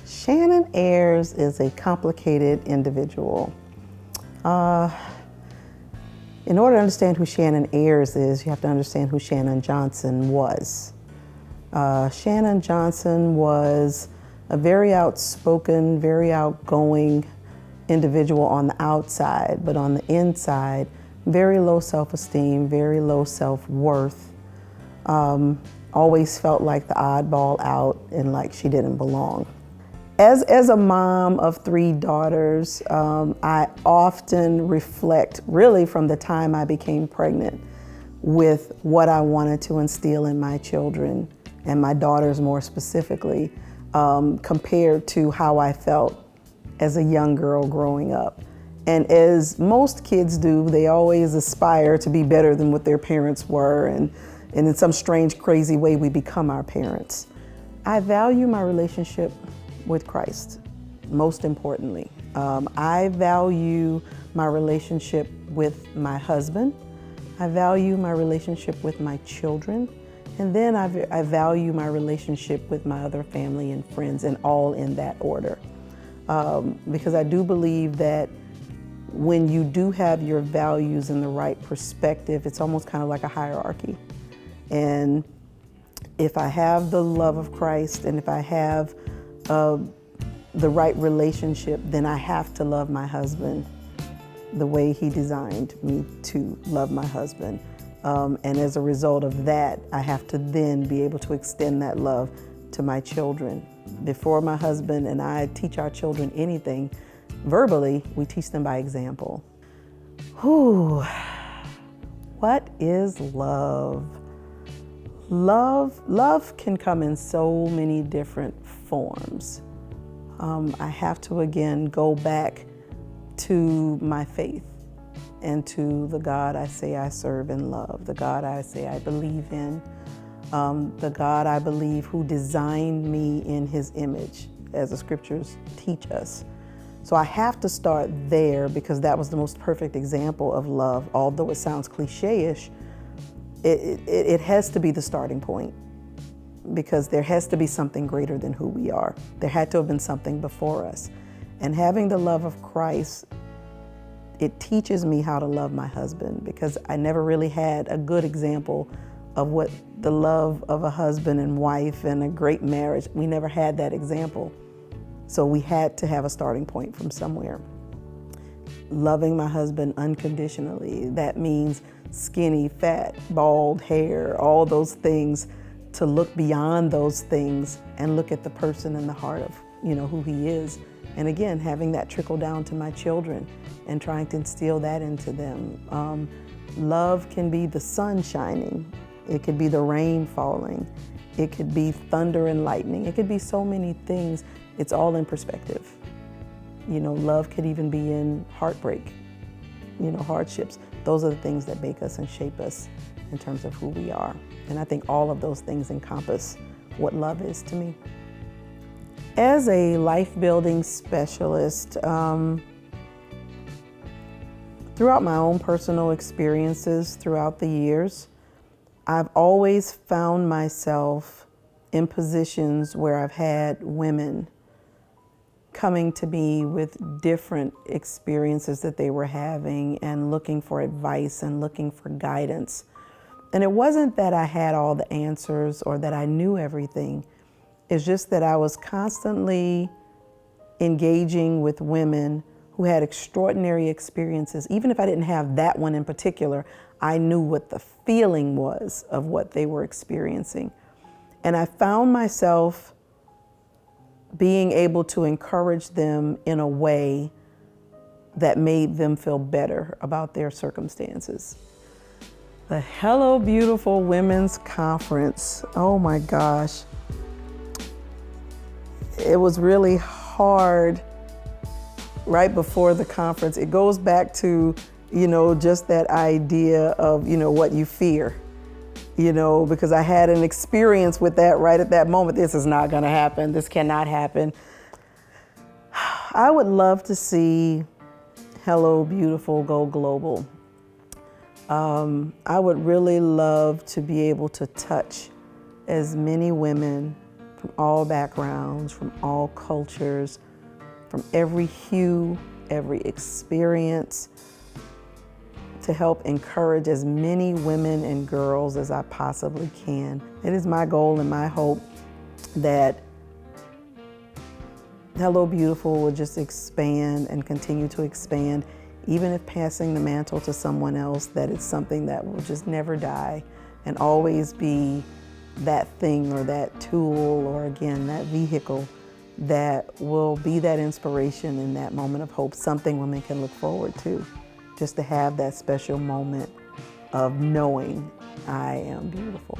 Shannon Ayers is a complicated individual. In order to understand who Shannon Ayers is, you have to understand who Shannon Johnson was. Shannon Johnson was a very outspoken, very outgoing individual on the outside, but on the inside, very low self-esteem, very low self-worth. Always felt like the oddball out and like she didn't belong. As a mom of 3 daughters, I often reflect, really from the time I became pregnant, with what I wanted to instill in my children, and my daughters more specifically, compared to how I felt as a young girl growing up. And as most kids do, they always aspire to be better than what their parents were, and in some strange, crazy way, we become our parents. I value my relationship with Christ, most importantly. I value my relationship with my husband. I value my relationship with my children. And then I value my relationship with my other family and friends, and all in that order. Because I do believe that when you do have your values in the right perspective, it's almost kind of like a hierarchy. And if I have the love of Christ, and if I have the right relationship, then I have to love my husband the way he designed me to love my husband. And as a result of that, I have to then be able to extend that love to my children. Before my husband and I teach our children anything verbally, we teach them by example. Whew. What is love? Love can come in so many different forms. I have to again go back to my faith and to the God I say I serve and love, the God I say I believe in, the God I believe who designed me in his image, as the scriptures teach us. So I have to start there, because that was the most perfect example of love. Although it sounds cliche-ish, it has to be the starting point, because there has to be something greater than who we are. There had to have been something before us. And having the love of Christ, it teaches me how to love my husband, because I never really had a good example of what the love of a husband and wife and a great marriage, we never had that example. So we had to have a starting point from somewhere. Loving my husband unconditionally, that means skinny, fat, bald hair, all those things, to look beyond those things and look at the person in the heart of, who he is. And again, having that trickle down to my children and trying to instill that into them. Love can be the sun shining. It could be the rain falling. It could be thunder and lightning. It could be so many things. It's all in perspective. Love could even be in heartbreak, hardships. Those are the things that make us and shape us in terms of who we are. And I think all of those things encompass what love is to me. As a life-building specialist, throughout my own personal experiences throughout the years, I've always found myself in positions where I've had women coming to me with different experiences that they were having and looking for advice and looking for guidance. And it wasn't that I had all the answers or that I knew everything. It's just that I was constantly engaging with women who had extraordinary experiences. Even if I didn't have that one in particular, I knew what the feeling was of what they were experiencing. And I found myself being able to encourage them in a way that made them feel better about their circumstances. The Hello Beautiful Women's Conference, oh my gosh. It was really hard right before the conference. It goes back to, just that idea of, what you fear, because I had an experience with that right at that moment. This is not gonna happen. This cannot happen. I would love to see Hello Beautiful go global. I would really love to be able to touch as many women from all backgrounds, from all cultures, from every hue, every experience, to help encourage as many women and girls as I possibly can. It is my goal and my hope that Hello Beautiful will just expand and continue to expand, even if passing the mantle to someone else, that it's something that will just never die and always be that thing or that tool or, again, that vehicle that will be that inspiration in that moment of hope, something women can look forward to, just to have that special moment of knowing I am beautiful.